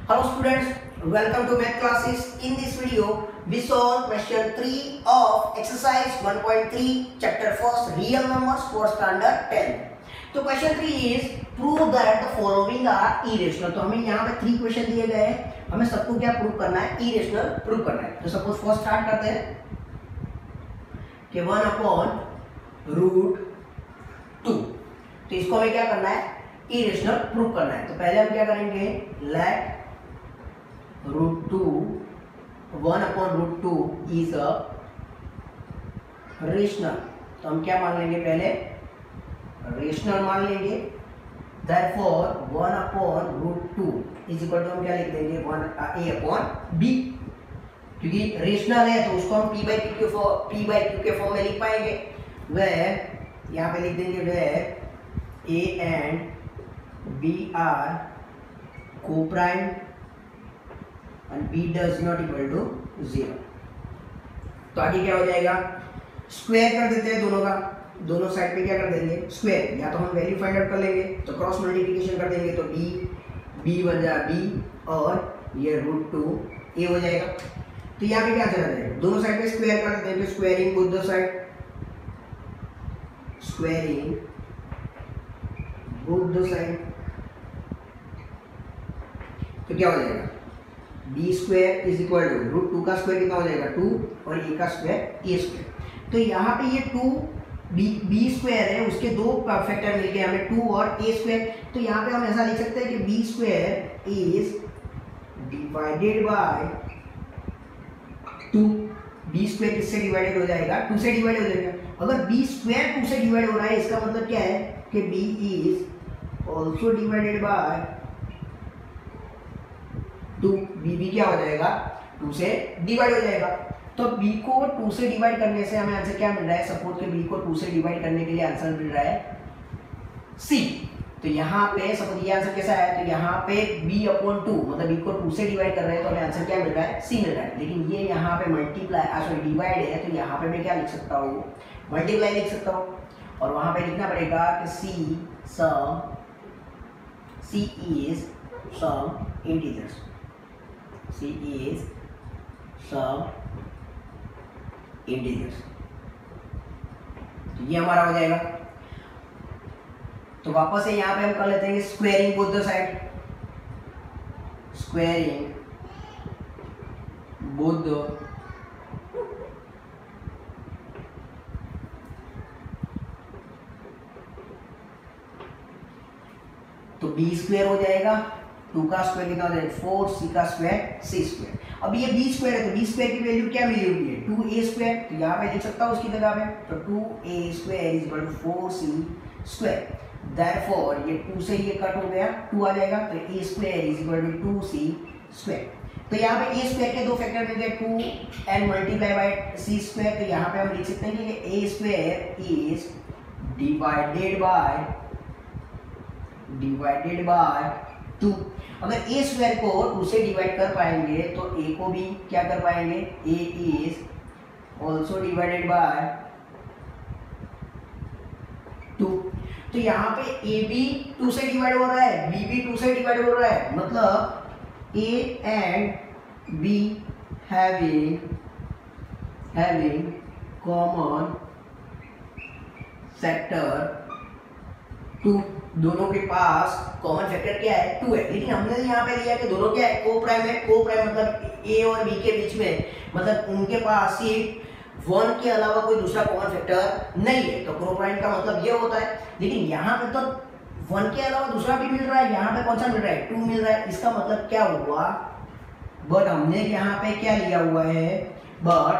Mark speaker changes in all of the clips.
Speaker 1: Hello students, welcome to math classes. In this video, we solve question 3 of exercise 1.3 chapter 1 real numbers for standard 10. तो question 3 is prove that the following are irrational. तो हमें यहाँ पे 3 question दिए गए हैं, हमें सबको क्या प्रूव करना है? irrational प्रूव करना है. तो सपोज फर्स्ट स्टार्ट करते हैं कि 1/√2. तो इसको हमें क्या करना है? irrational प्रूव करना है. तो पहले हम क्या करेंगे? let √2 1/√2 is a rational. तो हम क्या मान लेंगे? पहले रेशनल मान लेंगे. therefore 1/√2 इज इक्वल टू हम क्या लिख देंगे? a/b. क्योंकि रेशनल है तो उसको हम p/q के फॉर्म में लिख पाएंगे. where यहाँ पे लिख देंगे where a and b are co-prime and b does not equal to 0. तो आगे क्या हो जाएगा? स्क्वायर कर देते हैं दोनों का. दोनों साइड पे क्या कर देंगे? स्क्वायर. या तो हम वैल्यू फाइंड आउट कर लेंगे तो क्रॉस मल्टीप्लिकेशन कर देंगे तो b बन जाएगा b और ये √2 a हो जाएगा. तो यहाँ पे क्या चला जाएगा? दोनों साइड पे स्क्वायर कर देते हैं. Squaring both the side, squaring both the side. तो क्या हो जाएगा? b square is equal to √2 का स्क्वायर कितना हो जाएगा? 2 और a का स्क्वायर a स्क्वायर. तो यहाँ पे ये 2 b स्क्वायर है, उसके दो फैक्टर मिलके हमें 2 और a स्क्वायर. तो यहाँ पे हम ऐसा लिख सकते हैं कि b square is divided by 2. b square किससे डिवाइडेड हो जाएगा? 2 से डिवाइड हो जाएगा. अगर b स्क्वायर 2 से डिवाइड हो रहा है इसका मतलब क्या है कि b is also divided by 2. b क्या हो जाएगा? 2 से डिवाइड हो जाएगा. तो b को 2 से डिवाइड करने से हमें आंसर क्या मिल रहा है? सपोज के b को 2 से डिवाइड करने के लिए आंसर मिल रहा है c. तो यहाँ पे सपोज ये आंसर कैसा है? तो यहाँ पे b/2 मतलब b को 2 से डिवाइड कर रहे हैं तो हमें आंसर क्या मिल रहा है? c मिल रहा है. लेकिन ये यहाँ पे डिवाइड है तो यहाँ पे मैं क्या लिख सकता हूँ? मल्टीप्लाई लिख सकता हूँ. और वहाँ पे लिखना पड़ेगा कि c is some integers. c is some integers. तो ये हमारा हो जाएगा. तो वापस से यहाँ पे हम कर लेते हैं squaring both the side, squaring both the तो b स्क्वायर हो जाएगा. 2 का स्क्वायर कितना हो जाएगा? 4. c का स्क्वायर c स्क्वायर. अब ये b स्क्वायर है तो b स्क्वायर की वैल्यू क्या मिली हुई है? 2a square. तो यहाँ पे लिख सकता हूँ उसकी जगह पे तो 2a square is equal to 4c square. Therefore ये 2 से ये कट हो गया, 2 आ जाएगा तो a square is equal to 2c square. तो यहाँ पे a स्क्वायर के दो फैक्टर मिल गए 2 and multiply by c square. तो यहाँ पे हम लिख सकते हैं कि a square is divided by 2. अगर a स्क्वायर को 2 से डिवाइड कर पाएंगे तो a को भी क्या कर पाएंगे? a is also divided by 2. तो यहाँ पे a भी 2 से डिवाइड हो रहा है, b भी 2 से डिवाइड हो रहा है. मतलब a and b having common factor 2. दोनों के पास कॉमन फैक्टर क्या है? 2 है. लेकिन हमने यहाँ पे लिया कि दोनों क्या है? को-प्राइम है. को-प्राइम मतलब a और b के बीच में, मतलब उनके पास सिर्फ 1 के अलावा कोई दूसरा कॉमन फैक्टर नहीं है. तो को-प्राइम का मतलब ये होता है. लेकिन यहाँ पे तो 1 के अलावा दूसरा भी मिल रहा है. यहाँ पे कौन सा मिल रहा है? 2 मिल रहा है. इसका मतलब क्या हुआ? बट हमने यहाँ पे क्या लिया हुआ है? But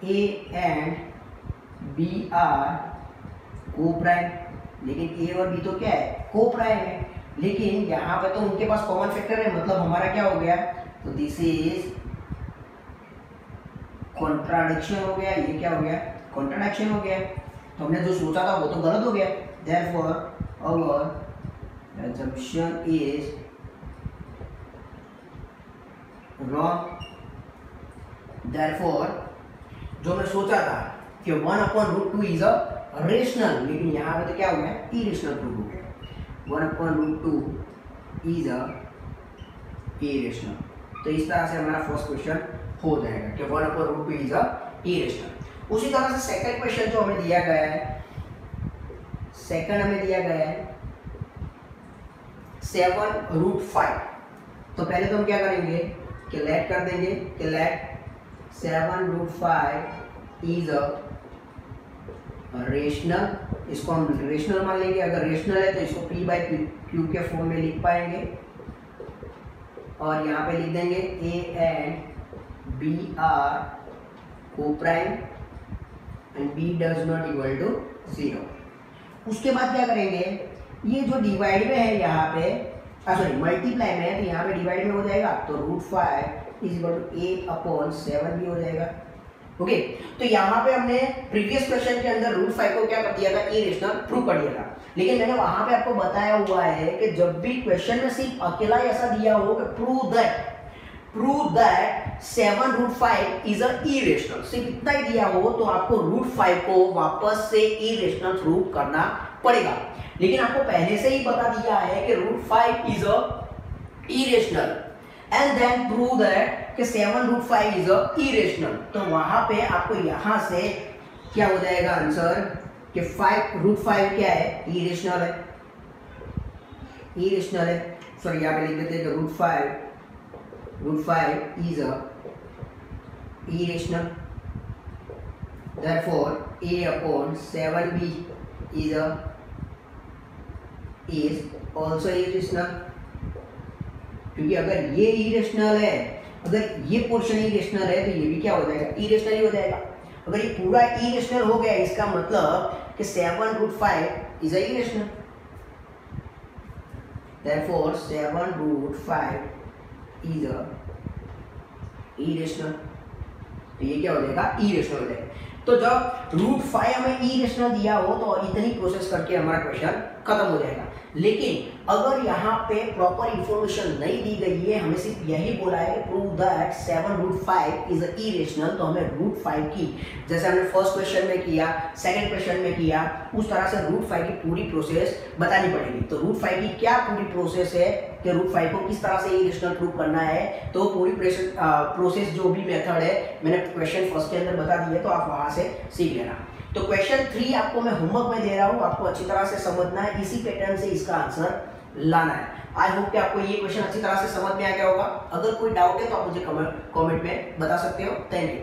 Speaker 1: a and b are coprime. लेकिन a और b तो क्या है? को-प्राइम है. लेकिन यहाँ पे तो उनके पास कॉमन फैक्टर है. मतलब हमारा क्या हो गया? तो दिस इज कॉन्ट्राडिक्शन हो गया. ये क्या हो गया? कॉन्ट्राडिक्शन हो गया. तो हमने जो सोचा था वो तो गलत हो गया. Therefore our assumption is wrong. Therefore जो मैं सोचा था कि 1/√2 इज अ रेशनल, लेकिन यहाँ पे तो क्या हो गया? इरेशनल प्रूव हो गया. 1/√2 is a इरेशनल। तो इस तरह से हमारा फर्स्ट क्वेश्चन हो जाएगा कि 1/√2 इज अ इरेशनल। उसी तरह से सेकंड क्वेश्चन जो हमें दिया गया है, सेकंड हमें दिया गया है 7√5। तो पहले तो हम क्या करेंगे कि लेट कर देंगे कि लेट 7√5 इज अ रेशनल। इसको हम रेशनल मान लेंगे। अगर रेशनल है तो इसको p/q के फॉर्म में लिख पाएंगे और यहाँ पे लिख देंगे a and b are co-prime and b does not equal to 0। उसके बाद क्या करेंगे, ये जो डिवाइड में है यहाँ पे सॉरी मल्टीप्लाई में है तो यहाँ पे डिवाइड में हो जाएगा तो √5 इज इक्वल टू 8/7 भी हो जाएगा। ओके, तो यहाँ पे हमने प्रीवियस क्वेश्चन के अंदर √5 को क्या कर दिया था, इरेशनल प्रूव कर दिया था। लेकिन मैंने वहां पे आपको बताया हुआ है कि जब भी क्वेश्चन में सिर्फ अकेला ऐसा दिया हो कि prove that 7√5 is a irrational, सिर्फ इतना ही दिया हो तो आपको √5 को वापस से इरेशनल प्रूव करना पड़ेगा। लेकिन आपको पहले से ही बता दिया है कि √5 is a irrational and then prove that कि 7√5 इज अ इरेशनल। तो वहां पे आपको यहां से क्या हो जाएगा आंसर कि √5 क्या है, इरेशनल है, इरेशनल है। सॉरी यहाँ पे लिख देते हैं कि √5 is a irrational, therefore a/7b is also irrational। क्योंकि अगर ये इरेशनल है, अगर ये पोर्शन इरेशनल है तो ये भी क्या हो जाएगा, इरेशनल ही हो जाएगा। अगर ये पूरा इरेशनल हो गया इसका मतलब कि 7√5 is a irrational, therefore 7√5 is a irrational. तो ये क्या हो जाएगा, इरेशनल हो जाएगा। तो जब √5 हमें इरेशनल दिया हो तो इतनी प्रोसेस करके हमारा क्वेश्चन खत्म हो जाएगा। लेकिन अगर यहाँ पे प्रॉपर इंफॉर्मेशन नहीं दी गई है, हमें सिर्फ यही बोला है कि prove that 7√5 is a irrational, तो हमें √5 की जैसे हमने फर्स्ट क्वेश्चन में किया, सेकंड क्वेश्चन में किया, उस तरह से √5 की पूरी प्रोसेस बतानी पड़ेगी। तो √5 की क्या पूरी प्रोसेस है कि √5 को किस तरह से इरेशनल प्रूव करना है, तो पूरी प्रोसेस जो भी मेथड है मैंने क्वेश्चन फर्स्ट के अंदर बता दी है, तो आप वहां से सीख लेना। तो क्वेश्चन 3 आपको मैं होमवर्क में दे रहा हूँ, आपको अच्छी तरह से समझना है, इसी पैटर्न से इसका आंसर लाना है। आई होप कि आपको ये क्वेश्चन अच्छी तरह से समझ में आ गया होगा। अगर कोई डाउट है तो आप मुझे कमेंट में बता सकते हो। Thank you.